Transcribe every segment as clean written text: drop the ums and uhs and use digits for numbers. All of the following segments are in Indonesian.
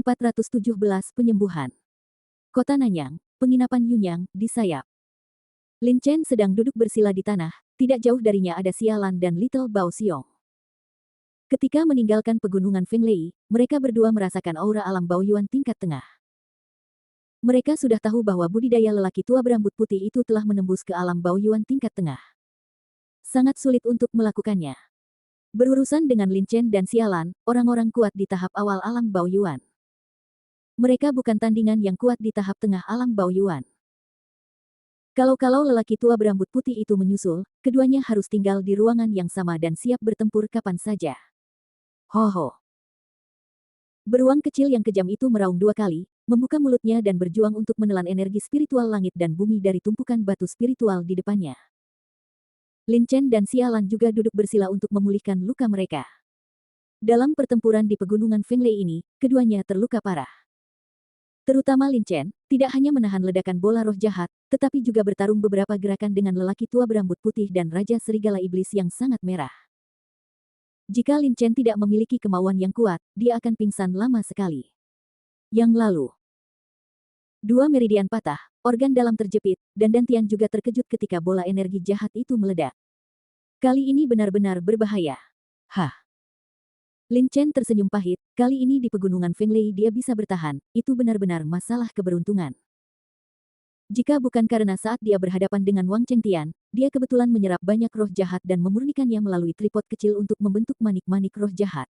417 Penyembuhan. Kota Nanyang, penginapan Yunyang, di sayap. Lin Chen sedang duduk bersila di tanah, tidak jauh darinya ada Sialan dan Little Bao Xiong. Ketika meninggalkan pegunungan Fenglei, mereka berdua merasakan aura alam Baoyuan tingkat tengah. Mereka sudah tahu bahwa budidaya lelaki tua berambut putih itu telah menembus ke alam Baoyuan tingkat tengah. Sangat sulit untuk melakukannya. Berurusan dengan Lin Chen dan Sialan, orang-orang kuat di tahap awal alam Baoyuan. Mereka bukan tandingan yang kuat di tahap tengah alam Baoyuan. Kalau lelaki tua berambut putih itu menyusul, keduanya harus tinggal di ruangan yang sama dan siap bertempur kapan saja. Ho. Beruang kecil yang kejam itu meraung 2 kali, membuka mulutnya dan berjuang untuk menelan energi spiritual langit dan bumi dari tumpukan batu spiritual di depannya. Lin Chen dan Sialan juga duduk bersila untuk memulihkan luka mereka. Dalam pertempuran di pegunungan Fenglei ini, keduanya terluka parah. Terutama Lin Chen, tidak hanya menahan ledakan bola roh jahat, tetapi juga bertarung beberapa gerakan dengan lelaki tua berambut putih dan Raja Serigala Iblis yang sangat merah. Jika Lin Chen tidak memiliki kemauan yang kuat, dia akan pingsan lama sekali. Yang lalu, 2 meridian patah, organ dalam terjepit, dan Dantian juga terkejut ketika bola energi jahat itu meledak. Kali ini benar-benar berbahaya. Hah. Lin Chen tersenyum pahit, kali ini di pegunungan Fenglei dia bisa bertahan, itu benar-benar masalah keberuntungan. Jika bukan karena saat dia berhadapan dengan Wang Chengtian, dia kebetulan menyerap banyak roh jahat dan memurnikannya melalui tripod kecil untuk membentuk manik-manik roh jahat.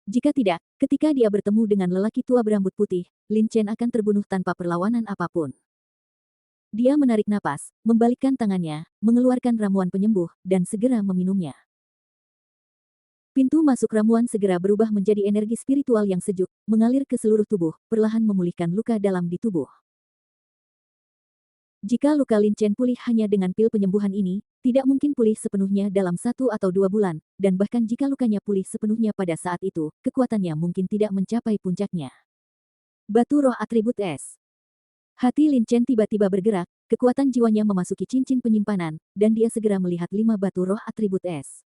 Jika tidak, ketika dia bertemu dengan lelaki tua berambut putih, Lin Chen akan terbunuh tanpa perlawanan apapun. Dia menarik napas, membalikkan tangannya, mengeluarkan ramuan penyembuh, dan segera meminumnya. Pintu masuk ramuan segera berubah menjadi energi spiritual yang sejuk, mengalir ke seluruh tubuh, perlahan memulihkan luka dalam di tubuh. Jika luka Lin Chen pulih hanya dengan pil penyembuhan ini, tidak mungkin pulih sepenuhnya dalam 1 atau 2 bulan, dan bahkan jika lukanya pulih sepenuhnya pada saat itu, kekuatannya mungkin tidak mencapai puncaknya. Batu roh atribut es. Hati Lin Chen tiba-tiba bergerak, kekuatan jiwanya memasuki cincin penyimpanan, dan dia segera melihat 5 batu roh atribut es.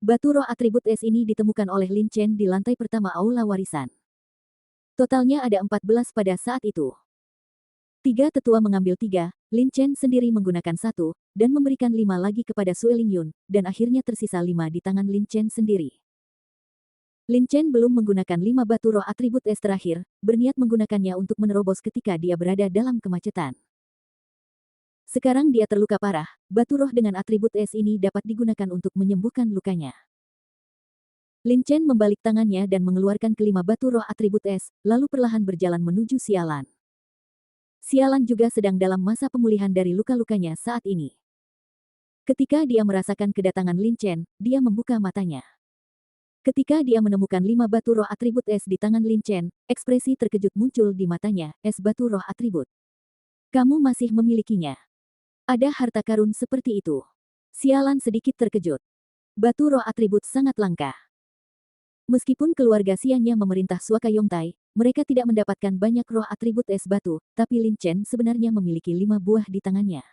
Batu roh atribut es ini ditemukan oleh Lin Chen di lantai pertama aula warisan. Totalnya ada 14 pada saat itu. 3 tetua mengambil 3, Lin Chen sendiri menggunakan 1, dan memberikan 5 lagi kepada Sue Ling Yun, dan akhirnya tersisa 5 di tangan Lin Chen sendiri. Lin Chen belum menggunakan 5 batu roh atribut es terakhir, berniat menggunakannya untuk menerobos ketika dia berada dalam kemacetan. Sekarang dia terluka parah, batu roh dengan atribut es ini dapat digunakan untuk menyembuhkan lukanya. Lin Chen membalik tangannya dan mengeluarkan kelima batu roh atribut es, lalu perlahan berjalan menuju Sialan. Sialan juga sedang dalam masa pemulihan dari luka-lukanya saat ini. Ketika dia merasakan kedatangan Lin Chen, dia membuka matanya. Ketika dia menemukan 5 batu roh atribut es di tangan Lin Chen, ekspresi terkejut muncul di matanya, es batu roh atribut. Kamu masih memilikinya. Ada harta karun seperti itu. Sialan sedikit terkejut. Batu roh atribut sangat langka. Meskipun keluarga Xianya memerintah Suaka Yongtai, mereka tidak mendapatkan banyak roh atribut es batu, tapi Lin Chen sebenarnya memiliki 5 buah di tangannya.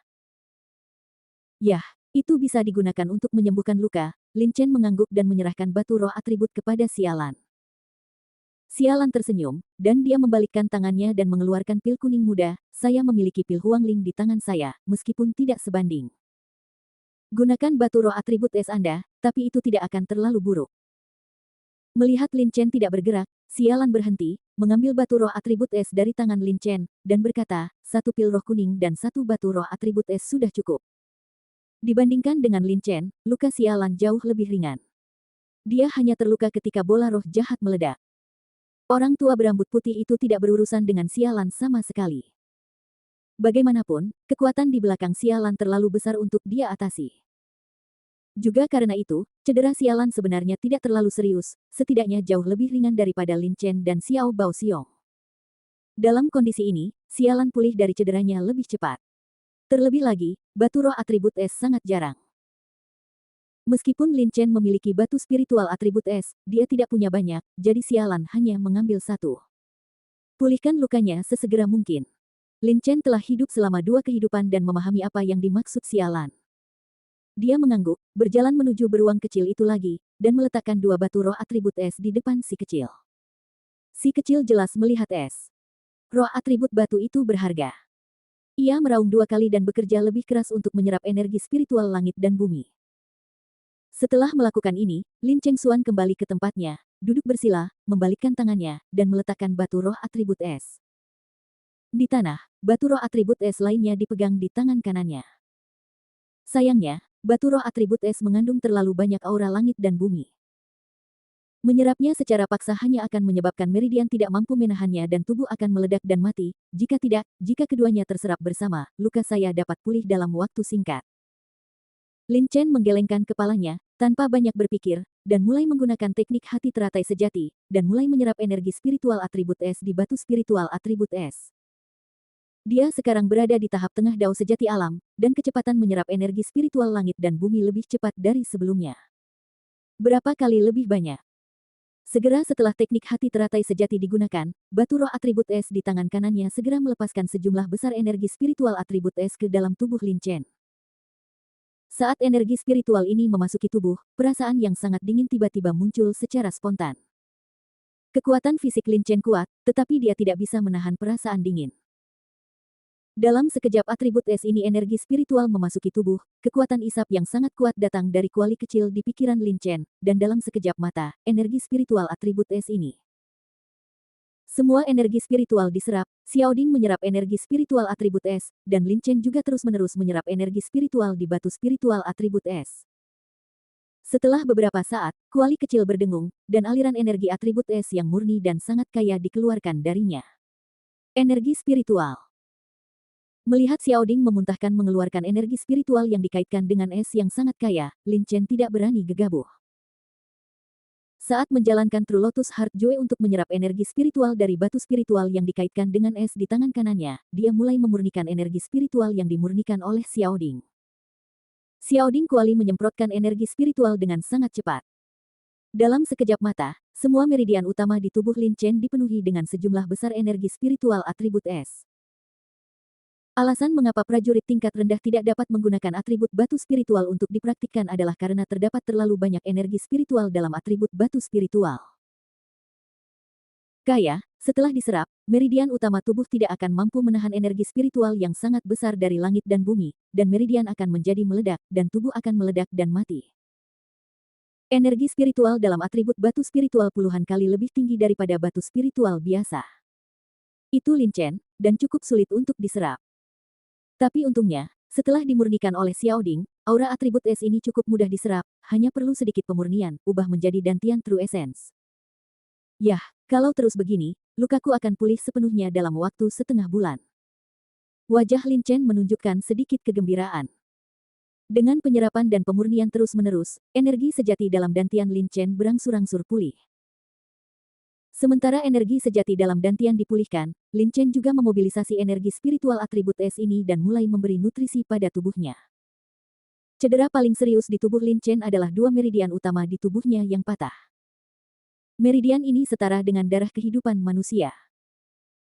Yah, itu bisa digunakan untuk menyembuhkan luka. Lin Chen mengangguk dan menyerahkan batu roh atribut kepada Sialan. Sialan tersenyum, dan dia membalikkan tangannya dan mengeluarkan pil kuning muda. Saya memiliki pil Huangling di tangan saya, meskipun tidak sebanding. Gunakan batu roh atribut es Anda, tapi itu tidak akan terlalu buruk. Melihat Lin Chen tidak bergerak, Sialan berhenti, mengambil batu roh atribut es dari tangan Lin Chen, dan berkata, 1 pil roh kuning dan 1 batu roh atribut es sudah cukup. Dibandingkan dengan Lin Chen, luka Sialan jauh lebih ringan. Dia hanya terluka ketika bola roh jahat meledak. Orang tua berambut putih itu tidak berurusan dengan Sialan sama sekali. Bagaimanapun, kekuatan di belakang Sialan terlalu besar untuk dia atasi. Juga karena itu, cedera Sialan sebenarnya tidak terlalu serius, setidaknya jauh lebih ringan daripada Lin Chen dan Xiao Bao Xiong. Dalam kondisi ini, Sialan pulih dari cederanya lebih cepat. Terlebih lagi, batu roh atribut es sangat jarang. Meskipun Lin Chen memiliki batu spiritual atribut es, dia tidak punya banyak, jadi Sialan hanya mengambil 1. Pulihkan lukanya sesegera mungkin. Lin Chen telah hidup selama 2 kehidupan dan memahami apa yang dimaksud Sialan. Dia mengangguk, berjalan menuju beruang kecil itu lagi, dan meletakkan 2 batu roh atribut es di depan si kecil. Si kecil jelas melihat es. Roh atribut batu itu berharga. Ia meraung 2 kali dan bekerja lebih keras untuk menyerap energi spiritual langit dan bumi. Setelah melakukan ini, Lin Chengxuan kembali ke tempatnya, duduk bersila, membalikkan tangannya, dan meletakkan batu roh atribut es. Di tanah, batu roh atribut es lainnya dipegang di tangan kanannya. Sayangnya, batu roh atribut es mengandung terlalu banyak aura langit dan bumi. Menyerapnya secara paksa hanya akan menyebabkan meridian tidak mampu menahannya dan tubuh akan meledak dan mati. Jika tidak, jika keduanya terserap bersama, luka saya dapat pulih dalam waktu singkat. Lin Chen menggelengkan kepalanya, tanpa banyak berpikir, dan mulai menggunakan teknik hati teratai sejati, dan mulai menyerap energi spiritual atribut es di batu spiritual atribut es. Dia sekarang berada di tahap tengah dao sejati alam, dan kecepatan menyerap energi spiritual langit dan bumi lebih cepat dari sebelumnya. Berapa kali lebih banyak? Segera setelah teknik hati teratai sejati digunakan, batu roh atribut es di tangan kanannya segera melepaskan sejumlah besar energi spiritual atribut es ke dalam tubuh Lin Chen. Saat energi spiritual ini memasuki tubuh, perasaan yang sangat dingin tiba-tiba muncul secara spontan. Kekuatan fisik Lin Chen kuat, tetapi dia tidak bisa menahan perasaan dingin. Dalam sekejap atribut es ini energi spiritual memasuki tubuh, kekuatan isap yang sangat kuat datang dari kuali kecil di pikiran Lin Chen, dan dalam sekejap mata, energi spiritual atribut es ini. Semua energi spiritual diserap, Xiao Ding menyerap energi spiritual atribut es, dan Lin Chen juga terus-menerus menyerap energi spiritual di batu spiritual atribut es. Setelah beberapa saat, kuali kecil berdengung, dan aliran energi atribut es yang murni dan sangat kaya dikeluarkan darinya. Energi spiritual. Melihat Xiao Ding memuntahkan mengeluarkan energi spiritual yang dikaitkan dengan es yang sangat kaya, Lin Chen tidak berani gegabah. Saat menjalankan True Lotus Heart Jue untuk menyerap energi spiritual dari batu spiritual yang dikaitkan dengan es di tangan kanannya, dia mulai memurnikan energi spiritual yang dimurnikan oleh Xiao Ding. Xiao Ding kuali menyemprotkan energi spiritual dengan sangat cepat. Dalam sekejap mata, semua meridian utama di tubuh Lin Chen dipenuhi dengan sejumlah besar energi spiritual atribut es. Alasan mengapa prajurit tingkat rendah tidak dapat menggunakan atribut batu spiritual untuk dipraktikkan adalah karena terdapat terlalu banyak energi spiritual dalam atribut batu spiritual. Kaya, setelah diserap, meridian utama tubuh tidak akan mampu menahan energi spiritual yang sangat besar dari langit dan bumi, dan meridian akan menjadi meledak, dan tubuh akan meledak dan mati. Energi spiritual dalam atribut batu spiritual puluhan kali lebih tinggi daripada batu spiritual biasa. Itu Lin Chen, dan cukup sulit untuk diserap. Tapi untungnya, setelah dimurnikan oleh Xiao Ding, aura atribut es ini cukup mudah diserap, hanya perlu sedikit pemurnian, ubah menjadi dantian True Essence. Yah, kalau terus begini, lukaku akan pulih sepenuhnya dalam waktu setengah bulan. Wajah Lin Chen menunjukkan sedikit kegembiraan. Dengan penyerapan dan pemurnian terus-menerus, energi sejati dalam dantian Lin Chen berangsur-angsur pulih. Sementara energi sejati dalam dantian dipulihkan, Lin Chen juga memobilisasi energi spiritual atribut es ini dan mulai memberi nutrisi pada tubuhnya. Cedera paling serius di tubuh Lin Chen adalah 2 meridian utama di tubuhnya yang patah. Meridian ini setara dengan darah kehidupan manusia.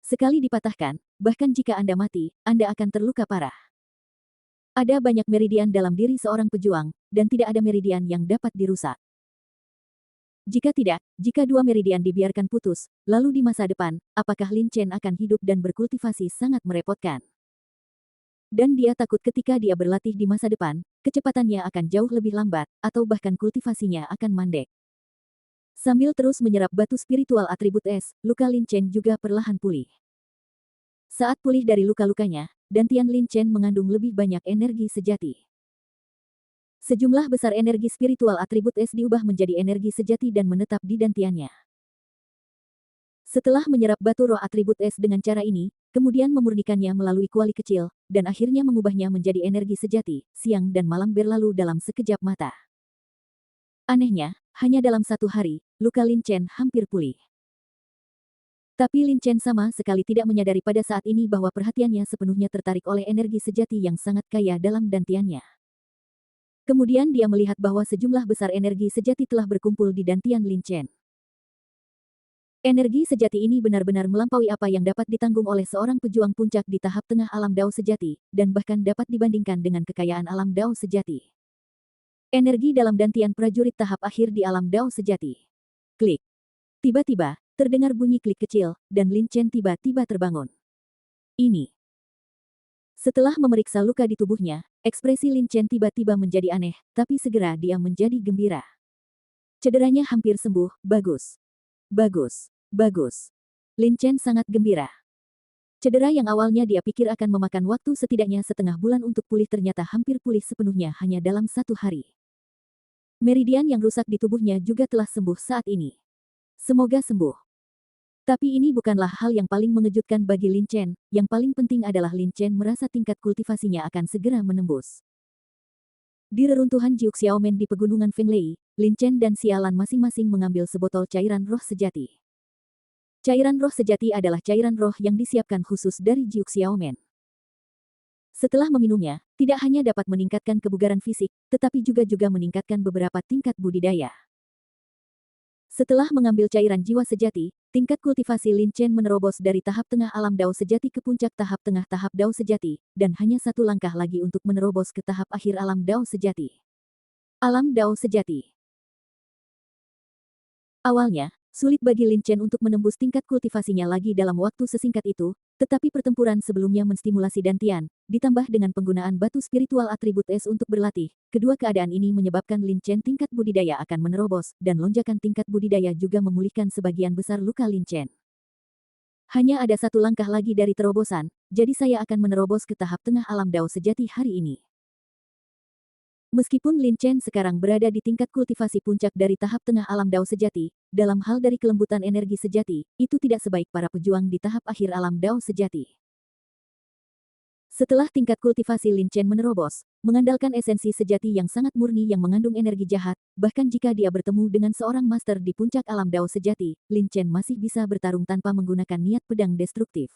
Sekali dipatahkan, bahkan jika Anda mati, Anda akan terluka parah. Ada banyak meridian dalam diri seorang pejuang, dan tidak ada meridian yang dapat dirusak. Jika tidak, jika 2 meridian dibiarkan putus, lalu di masa depan, apakah Lin Chen akan hidup dan berkultivasi sangat merepotkan. Dan dia takut ketika dia berlatih di masa depan, kecepatannya akan jauh lebih lambat, atau bahkan kultivasinya akan mandek. Sambil terus menyerap batu spiritual atribut es, luka Lin Chen juga perlahan pulih. Saat pulih dari luka-lukanya, dantian Lin Chen mengandung lebih banyak energi sejati. Sejumlah besar energi spiritual atribut es diubah menjadi energi sejati dan menetap di dantiannya. Setelah menyerap batu roh atribut es dengan cara ini, kemudian memurnikannya melalui kuali kecil, dan akhirnya mengubahnya menjadi energi sejati, siang dan malam berlalu dalam sekejap mata. Anehnya, hanya dalam 1 hari, luka Lin Chen hampir pulih. Tapi Lin Chen sama sekali tidak menyadari pada saat ini bahwa perhatiannya sepenuhnya tertarik oleh energi sejati yang sangat kaya dalam dantiannya. Kemudian dia melihat bahwa sejumlah besar energi sejati telah berkumpul di dantian Lin Chen. Energi sejati ini benar-benar melampaui apa yang dapat ditanggung oleh seorang pejuang puncak di tahap tengah alam dao sejati, dan bahkan dapat dibandingkan dengan kekayaan alam dao sejati. Energi dalam dantian prajurit tahap akhir di alam dao sejati. Klik. Tiba-tiba, Terdengar bunyi klik kecil, dan Lin Chen tiba-tiba terbangun. Ini. Setelah memeriksa luka di tubuhnya, ekspresi Lin Chen tiba-tiba menjadi aneh, tapi segera dia menjadi gembira. Cederanya hampir sembuh, bagus. Bagus. Bagus. Lin Chen sangat gembira. Cedera yang awalnya dia pikir akan memakan waktu setidaknya setengah bulan untuk pulih ternyata hampir pulih sepenuhnya hanya dalam 1 hari. Meridian yang rusak di tubuhnya juga telah sembuh saat ini. Semoga sembuh. Tapi ini bukanlah hal yang paling mengejutkan bagi Lin Chen, yang paling penting adalah Lin Chen merasa tingkat kultivasinya akan segera menembus. Di reruntuhan Jiuk Xiaomen di pegunungan Fenglei, Lin Chen dan Xialan masing-masing mengambil sebotol cairan roh sejati. Cairan roh sejati adalah cairan roh yang disiapkan khusus dari Jiuk Xiaomen. Setelah meminumnya, tidak hanya dapat meningkatkan kebugaran fisik, tetapi juga meningkatkan beberapa tingkat budidaya. Setelah mengambil cairan jiwa sejati, tingkat kultivasi Lin Chen menerobos dari tahap tengah alam Dao sejati ke puncak tahap tengah tahap Dao sejati, dan hanya 1 langkah lagi untuk menerobos ke tahap akhir alam Dao sejati. Alam Dao sejati. Awalnya, sulit bagi Lin Chen untuk menembus tingkat kultivasinya lagi dalam waktu sesingkat itu, tetapi pertempuran sebelumnya menstimulasi Dantian, ditambah dengan penggunaan batu spiritual atribut es untuk berlatih, kedua keadaan ini menyebabkan Lin Chen tingkat budidaya akan menerobos, dan lonjakan tingkat budidaya juga memulihkan sebagian besar luka Lin Chen. Hanya ada 1 langkah lagi dari terobosan, jadi saya akan menerobos ke tahap tengah alam Dao sejati hari ini. Meskipun Lin Chen sekarang berada di tingkat kultivasi puncak dari tahap tengah alam Dao sejati, dalam hal dari kelembutan energi sejati, itu tidak sebaik para pejuang di tahap akhir alam Dao sejati. Setelah tingkat kultivasi Lin Chen menerobos, mengandalkan esensi sejati yang sangat murni yang mengandung energi jahat, bahkan jika dia bertemu dengan seorang master di puncak alam Dao sejati, Lin Chen masih bisa bertarung tanpa menggunakan niat pedang destruktif.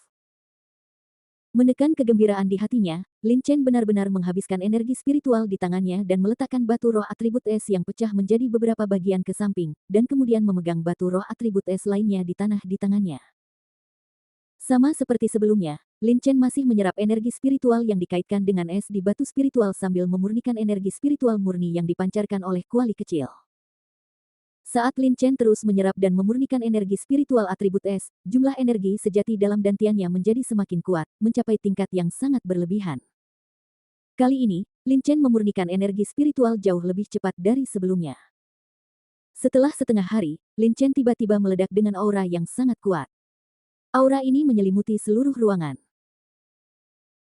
Menekan kegembiraan di hatinya, Lin Chen benar-benar menghabiskan energi spiritual di tangannya dan meletakkan batu roh atribut es yang pecah menjadi beberapa bagian ke samping, dan kemudian memegang batu roh atribut es lainnya di tanah di tangannya. Sama seperti sebelumnya, Lin Chen masih menyerap energi spiritual yang dikaitkan dengan es di batu spiritual sambil memurnikan energi spiritual murni yang dipancarkan oleh kuali kecil. Saat Lin Chen terus menyerap dan memurnikan energi spiritual atribut es, jumlah energi sejati dalam dantiannya menjadi semakin kuat, mencapai tingkat yang sangat berlebihan. Kali ini, Lin Chen memurnikan energi spiritual jauh lebih cepat dari sebelumnya. Setelah setengah hari, Lin Chen tiba-tiba meledak dengan aura yang sangat kuat. Aura ini menyelimuti seluruh ruangan.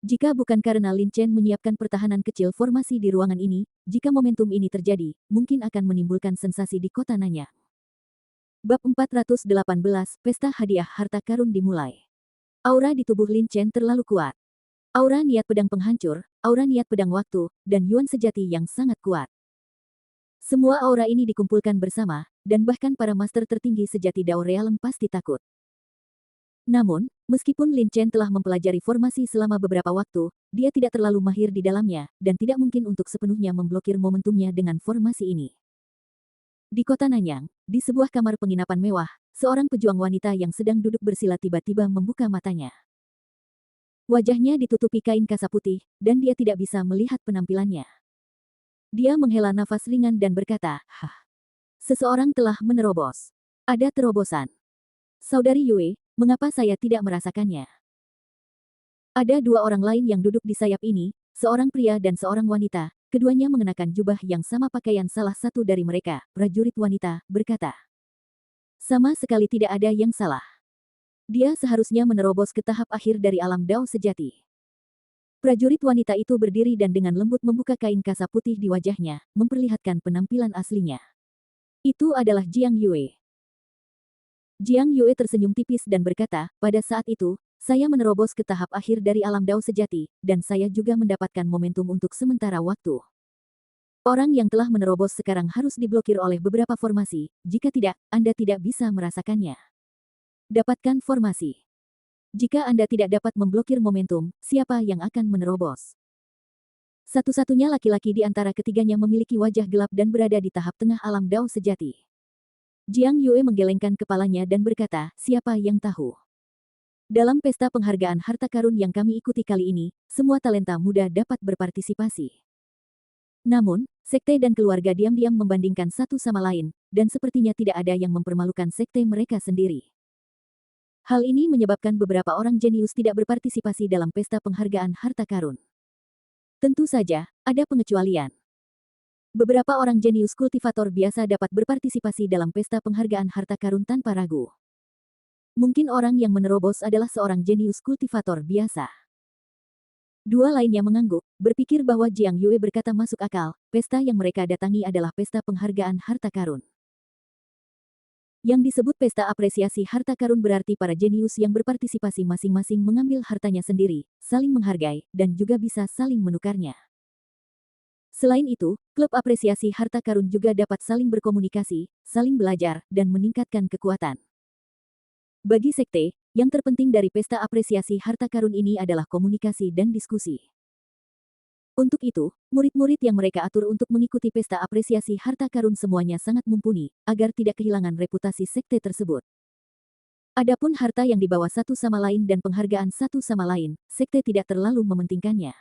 Jika bukan karena Lin Chen menyiapkan pertahanan kecil formasi di ruangan ini, jika momentum ini terjadi, mungkin akan menimbulkan sensasi di kota Nanyang. Bab 418, Pesta Hadiah Harta Karun dimulai. Aura di tubuh Lin Chen terlalu kuat. Aura niat pedang penghancur, aura niat pedang waktu, dan yuan sejati yang sangat kuat. Semua aura ini dikumpulkan bersama, dan bahkan para master tertinggi sejati Dao Realem pasti takut. Namun, meskipun Lin Chen telah mempelajari formasi selama beberapa waktu, dia tidak terlalu mahir di dalamnya, dan tidak mungkin untuk sepenuhnya memblokir momentumnya dengan formasi ini. Di kota Nanyang, di sebuah kamar penginapan mewah, seorang pejuang wanita yang sedang duduk bersila tiba-tiba membuka matanya. Wajahnya ditutupi kain kasa putih, dan dia tidak bisa melihat penampilannya. Dia menghela nafas ringan dan berkata, "Hah. Seseorang telah menerobos. Ada terobosan. Saudari Yue, mengapa saya tidak merasakannya?" Ada 2 orang lain yang duduk di sayap ini, seorang pria dan seorang wanita, keduanya mengenakan jubah yang sama pakaian salah satu dari mereka, prajurit wanita, berkata. Sama sekali tidak ada yang salah. Dia seharusnya menerobos ke tahap akhir dari alam Dao sejati. Prajurit wanita itu berdiri dan dengan lembut membuka kain kasa putih di wajahnya, memperlihatkan penampilan aslinya. Itu adalah Jiang Yue. Jiang Yue tersenyum tipis dan berkata, pada saat itu, saya menerobos ke tahap akhir dari alam Dao sejati, dan saya juga mendapatkan momentum untuk sementara waktu. Orang yang telah menerobos sekarang harus diblokir oleh beberapa formasi, jika tidak, Anda tidak bisa merasakannya. Dapatkan formasi. Jika Anda tidak dapat memblokir momentum, siapa yang akan menerobos? Satu-satunya laki-laki di antara ketiganya memiliki wajah gelap dan berada di tahap tengah alam Dao sejati. Jiang Yue menggelengkan kepalanya dan berkata, siapa yang tahu? Dalam pesta penghargaan harta karun yang kami ikuti kali ini, semua talenta muda dapat berpartisipasi. Namun, sekte dan keluarga diam-diam membandingkan satu sama lain, dan sepertinya tidak ada yang mempermalukan sekte mereka sendiri. Hal ini menyebabkan beberapa orang jenius tidak berpartisipasi dalam pesta penghargaan harta karun. Tentu saja, ada pengecualian. Beberapa orang jenius kultivator biasa dapat berpartisipasi dalam pesta penghargaan harta karun tanpa ragu. Mungkin orang yang menerobos adalah seorang jenius kultivator biasa. Dua lainnya mengangguk, berpikir bahwa Jiang Yue berkata masuk akal, pesta yang mereka datangi adalah pesta penghargaan harta karun. Yang disebut pesta apresiasi harta karun berarti para jenius yang berpartisipasi masing-masing mengambil hartanya sendiri, saling menghargai, dan juga bisa saling menukarnya. Selain itu, klub apresiasi harta karun juga dapat saling berkomunikasi, saling belajar, dan meningkatkan kekuatan. Bagi sekte, yang terpenting dari pesta apresiasi harta karun ini adalah komunikasi dan diskusi. Untuk itu, murid-murid yang mereka atur untuk mengikuti pesta apresiasi harta karun semuanya sangat mumpuni, agar tidak kehilangan reputasi sekte tersebut. Adapun harta yang dibawa satu sama lain dan penghargaan satu sama lain, sekte tidak terlalu mementingkannya.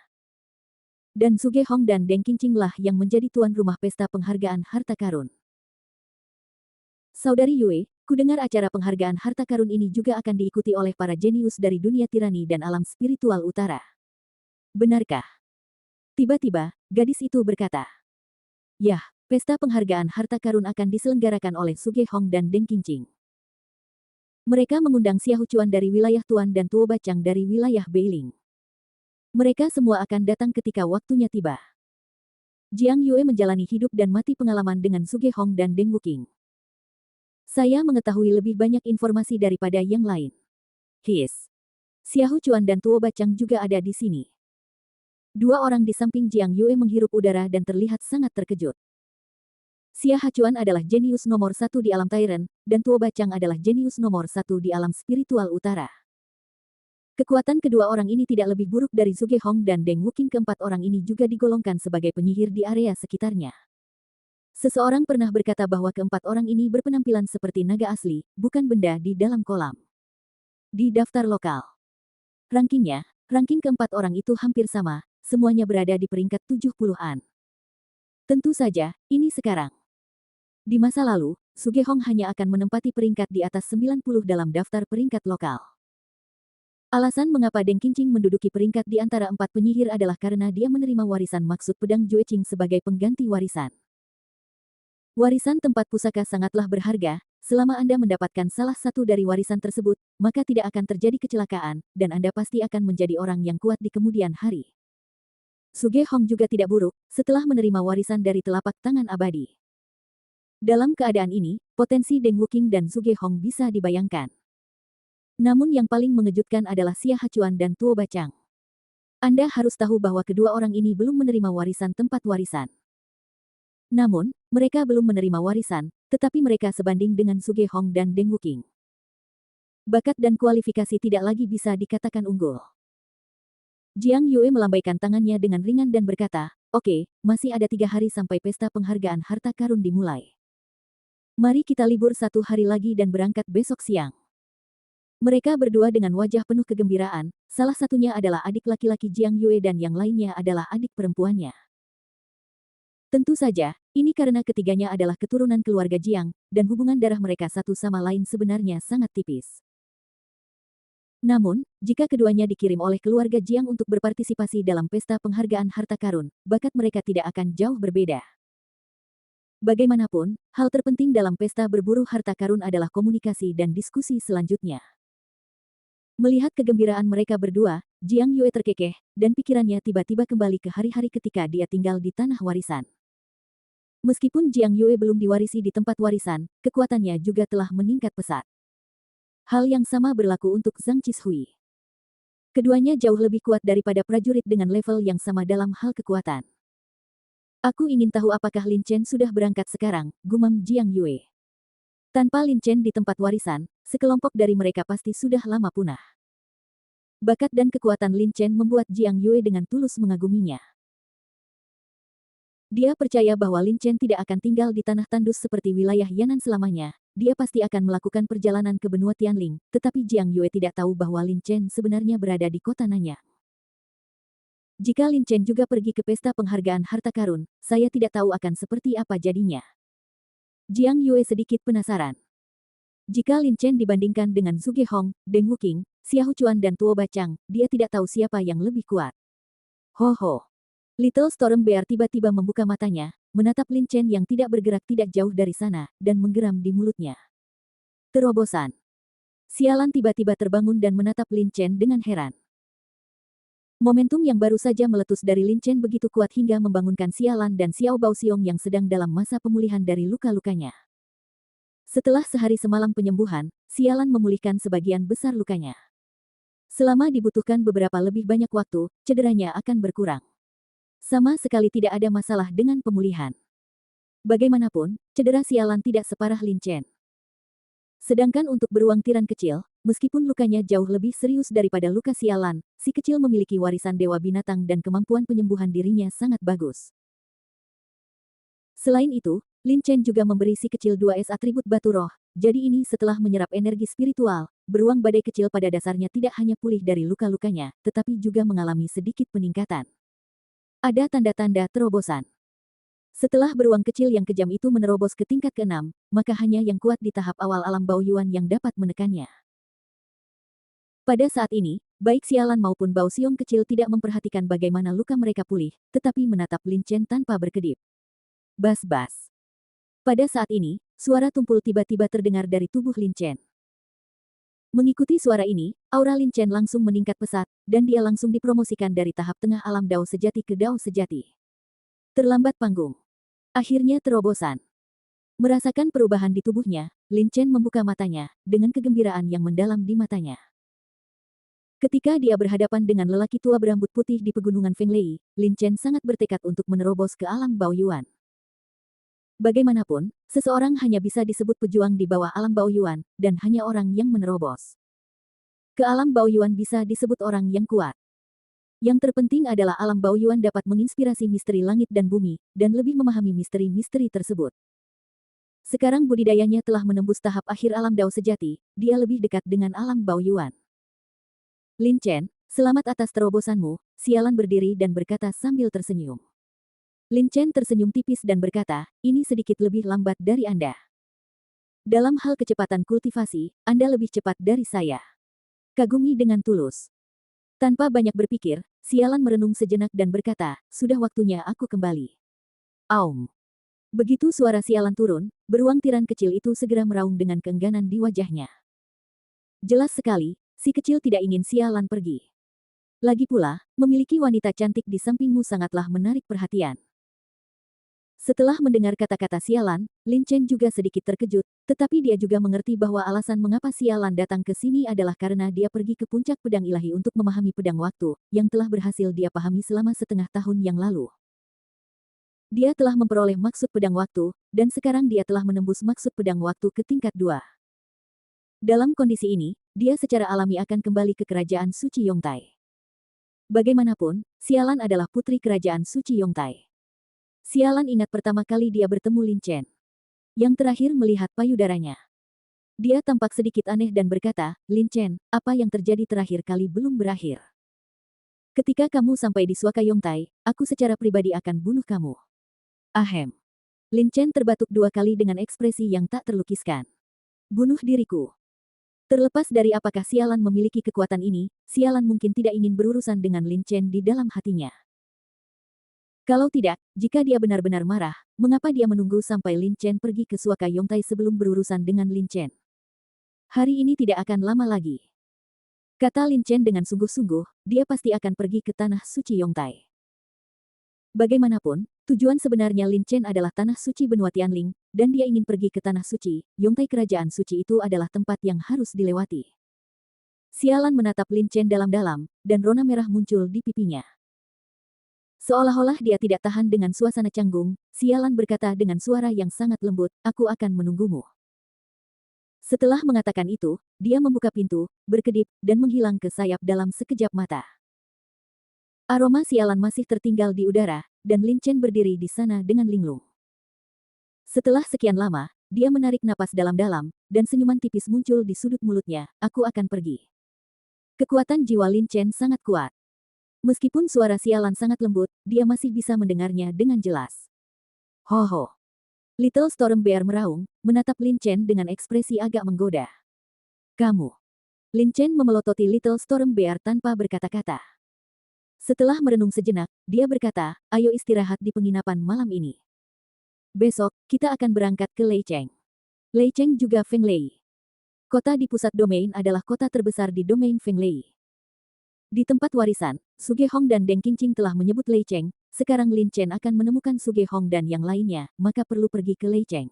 Dan Suge Hong dan Deng Qingqing lah yang menjadi tuan rumah pesta penghargaan harta karun. Saudari Yue, kudengar acara penghargaan harta karun ini juga akan diikuti oleh para jenius dari dunia tirani dan alam spiritual utara. Benarkah? Tiba-tiba, gadis itu berkata. Yah, pesta penghargaan harta karun akan diselenggarakan oleh Suge Hong dan Deng Qingqing. Mereka mengundang Xia Huchuan dari wilayah Tuan dan Tuo Bacang dari wilayah Beiling. Mereka semua akan datang ketika waktunya tiba. Jiang Yue menjalani hidup dan mati pengalaman dengan Suge Hong dan Deng Wuqing. Saya mengetahui lebih banyak informasi daripada yang lain. His. Xia Huchuan dan Tuo Bacang juga ada di sini. Dua orang di samping Jiang Yue menghirup udara dan terlihat sangat terkejut. Xia Huchuan adalah jenius nomor 1 di alam Tairen, dan Tuo Bacang adalah jenius nomor 1 di alam spiritual utara. Kekuatan kedua orang ini tidak lebih buruk dari Suge Hong dan Deng Wuqing. Keempat orang ini juga digolongkan sebagai penyihir di area sekitarnya. Seseorang pernah berkata bahwa keempat orang ini berpenampilan seperti naga asli, bukan benda di dalam kolam. Di daftar lokal ranking keempat orang itu hampir sama, semuanya berada di peringkat 70-an. Tentu saja, ini sekarang. Di masa lalu, Suge Hong hanya akan menempati peringkat di atas 90 dalam daftar peringkat lokal. Alasan mengapa Deng Qingqing menduduki peringkat di antara empat penyihir adalah karena dia menerima warisan maksud pedang Jueqing sebagai pengganti warisan. Warisan tempat pusaka sangatlah berharga, selama Anda mendapatkan salah satu dari warisan tersebut, maka tidak akan terjadi kecelakaan, dan Anda pasti akan menjadi orang yang kuat di kemudian hari. Suge Hong juga tidak buruk, setelah menerima warisan dari telapak tangan abadi. Dalam keadaan ini, potensi Deng Wuqing dan Suge Hong bisa dibayangkan. Namun yang paling mengejutkan adalah Xia Huchuan dan Tuo Bacang. Anda harus tahu bahwa kedua orang ini belum menerima warisan tempat warisan. Namun, mereka belum menerima warisan, tetapi mereka sebanding dengan Suge Hong dan Deng Wuqing. Bakat dan kualifikasi tidak lagi bisa dikatakan unggul. Jiang Yue melambaikan tangannya dengan ringan dan berkata, "Oke, masih ada 3 hari sampai pesta penghargaan harta karun dimulai. Mari kita libur 1 hari lagi dan berangkat besok siang." Mereka berdua dengan wajah penuh kegembiraan, salah satunya adalah adik laki-laki Jiang Yue dan yang lainnya adalah adik perempuannya. Tentu saja, ini karena ketiganya adalah keturunan keluarga Jiang, dan hubungan darah mereka satu sama lain sebenarnya sangat tipis. Namun, jika keduanya dikirim oleh keluarga Jiang untuk berpartisipasi dalam pesta penghargaan harta karun, bakat mereka tidak akan jauh berbeda. Bagaimanapun, hal terpenting dalam pesta berburu harta karun adalah komunikasi dan diskusi selanjutnya. Melihat kegembiraan mereka berdua, Jiang Yue terkekeh, dan pikirannya tiba-tiba kembali ke hari-hari ketika dia tinggal di tanah warisan. Meskipun Jiang Yue belum diwarisi di tempat warisan, kekuatannya juga telah meningkat pesat. Hal yang sama berlaku untuk Zhang Qishui. Keduanya jauh lebih kuat daripada prajurit dengan level yang sama dalam hal kekuatan. Aku ingin tahu apakah Lin Chen sudah berangkat sekarang, gumam Jiang Yue. Tanpa Lin Chen di tempat warisan, sekelompok dari mereka pasti sudah lama punah. Bakat dan kekuatan Lin Chen membuat Jiang Yue dengan tulus mengaguminya. Dia percaya bahwa Lin Chen tidak akan tinggal di tanah tandus seperti wilayah Yan'an selamanya. Dia pasti akan melakukan perjalanan ke benua Tianling, tetapi Jiang Yue tidak tahu bahwa Lin Chen sebenarnya berada di kota Nanyang. Jika Lin Chen juga pergi ke pesta penghargaan harta karun, saya tidak tahu akan seperti apa jadinya. Jiang Yue sedikit penasaran. Jika Lin Chen dibandingkan dengan Zhuge Hong, Deng Wuqing, Xiahou Chuan dan Tuo Bacang, dia tidak tahu siapa yang lebih kuat. Ho ho. Little Storm Bear tiba-tiba membuka matanya, menatap Lin Chen yang tidak bergerak tidak jauh dari sana, dan menggeram di mulutnya. Terobosan. Sialan tiba-tiba terbangun dan menatap Lin Chen dengan heran. Momentum yang baru saja meletus dari Lin Chen begitu kuat hingga membangunkan Sialan dan Xiao Baoxiong yang sedang dalam masa pemulihan dari luka-lukanya. Setelah sehari semalam penyembuhan, Sialan memulihkan sebagian besar lukanya. Selama dibutuhkan beberapa lebih banyak waktu, cederanya akan berkurang. Sama sekali tidak ada masalah dengan pemulihan. Bagaimanapun, cedera Sialan tidak separah Lin Chen. Sedangkan untuk beruang tiran kecil, meskipun lukanya jauh lebih serius daripada luka Sialan, si kecil memiliki warisan dewa binatang dan kemampuan penyembuhan dirinya sangat bagus. Selain itu, Lin Chen juga memberi si kecil 2S atribut batu roh, jadi ini setelah menyerap energi spiritual, beruang badai kecil pada dasarnya tidak hanya pulih dari luka-lukanya, tetapi juga mengalami sedikit peningkatan. Ada tanda-tanda terobosan. Setelah beruang kecil yang kejam itu menerobos ke tingkat ke-6, maka hanya yang kuat di tahap awal alam Baoyuan yang dapat menekannya. Pada saat ini, baik Sialan maupun Baoxiong kecil tidak memperhatikan bagaimana luka mereka pulih, tetapi menatap Lin Chen tanpa berkedip. Bas-bas. Pada saat ini, suara tumpul tiba-tiba terdengar dari tubuh Lin Chen. Mengikuti suara ini, aura Lin Chen langsung meningkat pesat, dan dia langsung dipromosikan dari tahap tengah alam Dao sejati ke Dao sejati. Terlambat panggung. Akhirnya terobosan. Merasakan perubahan di tubuhnya, Lin Chen membuka matanya, dengan kegembiraan yang mendalam di matanya. Ketika dia berhadapan dengan lelaki tua berambut putih di pegunungan Fenglei, Lin Chen sangat bertekad untuk menerobos ke alam Baoyuan. Bagaimanapun, seseorang hanya bisa disebut pejuang di bawah alam Baoyuan, dan hanya orang yang menerobos ke alam Baoyuan bisa disebut orang yang kuat. Yang terpenting adalah alam Baoyuan dapat menginspirasi misteri langit dan bumi, dan lebih memahami misteri-misteri tersebut. Sekarang budidayanya telah menembus tahap akhir alam Dao sejati, dia lebih dekat dengan alam Baoyuan. Lin Chen, selamat atas terobosanmu, Sialan berdiri dan berkata sambil tersenyum. Lin Chen tersenyum tipis dan berkata, ini sedikit lebih lambat dari Anda. Dalam hal kecepatan kultivasi, Anda lebih cepat dari saya. Kagumi dengan tulus. Tanpa banyak berpikir, Sialan merenung sejenak dan berkata, sudah waktunya aku kembali. Aum. Begitu suara Sialan turun, beruang tiran kecil itu segera meraung dengan keengganan di wajahnya. Jelas sekali, si kecil tidak ingin Sialan pergi. Lagi pula, memiliki wanita cantik di sampingmu sangatlah menarik perhatian. Setelah mendengar kata-kata Sialan, Lin Chen juga sedikit terkejut, tetapi dia juga mengerti bahwa alasan mengapa Sialan datang ke sini adalah karena dia pergi ke puncak pedang ilahi untuk memahami pedang waktu, yang telah berhasil dia pahami selama setengah tahun yang lalu. Dia telah memperoleh maksud pedang waktu, dan sekarang dia telah menembus maksud pedang waktu ke tingkat 2. Dalam kondisi ini, dia secara alami akan kembali ke kerajaan suci Yongtai. Bagaimanapun, Sialan adalah putri kerajaan suci Yongtai. Sialan ingat pertama kali dia bertemu Lin Chen. Yang terakhir melihat payudaranya. Dia tampak sedikit aneh dan berkata, Lin Chen, apa yang terjadi terakhir kali belum berakhir. Ketika kamu sampai di Suaka Yongtai, aku secara pribadi akan bunuh kamu. Ahem. Lin Chen terbatuk 2 kali dengan ekspresi yang tak terlukiskan. Bunuh diriku. Terlepas dari apakah Sialan memiliki kekuatan ini, Sialan mungkin tidak ingin berurusan dengan Lin Chen di dalam hatinya. Kalau tidak, jika dia benar-benar marah, mengapa dia menunggu sampai Lin Chen pergi ke Suaka Yongtai sebelum berurusan dengan Lin Chen? Hari ini tidak akan lama lagi. Kata Lin Chen dengan sungguh-sungguh, dia pasti akan pergi ke tanah suci Yongtai. Bagaimanapun, tujuan sebenarnya Lin Chen adalah tanah suci benua Tianling, dan dia ingin pergi ke tanah suci, Yongtai kerajaan suci itu adalah tempat yang harus dilewati. Sialan menatap Lin Chen dalam-dalam, dan rona merah muncul di pipinya. Seolah-olah dia tidak tahan dengan suasana canggung, Sialan berkata dengan suara yang sangat lembut, aku akan menunggumu. Setelah mengatakan itu, dia membuka pintu, berkedip, dan menghilang ke sayap dalam sekejap mata. Aroma Sialan masih tertinggal di udara, dan Lin Chen berdiri di sana dengan linglung. Setelah sekian lama, dia menarik napas dalam-dalam, dan senyuman tipis muncul di sudut mulutnya, aku akan pergi. Kekuatan jiwa Lin Chen sangat kuat. Meskipun suara Sialan sangat lembut, dia masih bisa mendengarnya dengan jelas. Ho ho. Little Storm Bear meraung, menatap Lin Chen dengan ekspresi agak menggoda. Kamu. Lin Chen memelototi Little Storm Bear tanpa berkata-kata. Setelah merenung sejenak, dia berkata, ayo istirahat di penginapan malam ini. Besok, kita akan berangkat ke Leicheng. Leicheng juga Fenglei. Kota di pusat domain adalah kota terbesar di domain Fenglei. Di tempat warisan, Sugehong dan Deng Qingqing telah menyebut Leicheng, sekarang Lin Chen akan menemukan Sugehong dan yang lainnya, maka perlu pergi ke Leicheng.